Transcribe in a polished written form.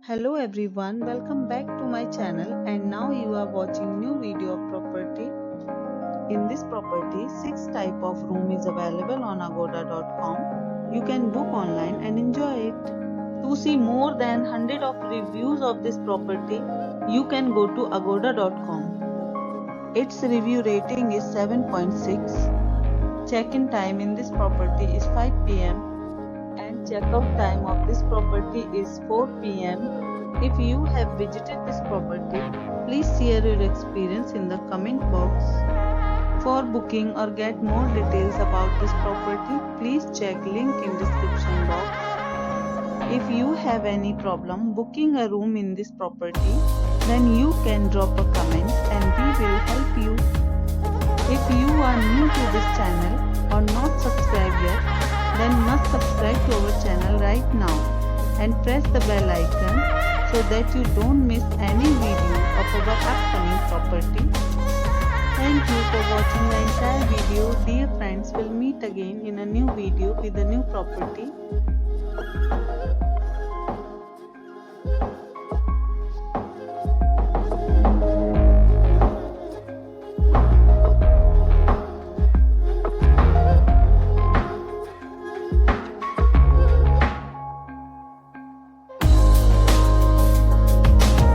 Hello everyone, welcome back to my channel and now you are watching new video of property. In this property, 6 type of room is available on agoda.com. You can book online and enjoy it. To see more than 100 of reviews of this property, you can go to agoda.com. Its review rating is 7.6. Check-in time in this property is 5 p.m. and checkout time of this property is 4 p.m. If you have visited this property, please share your experience in the comment box. For booking or get more details about this property, please check link in description box. If you have any problem booking a room in this property, then you can drop a comment and we will help you. If you are new to this channel or not subscribed yet, then must subscribe to our channel right now and press the bell icon so that you don't miss any video of our upcoming property. Thank you for watching the entire video. Dear friends, we'll meet again in a new video with a new property.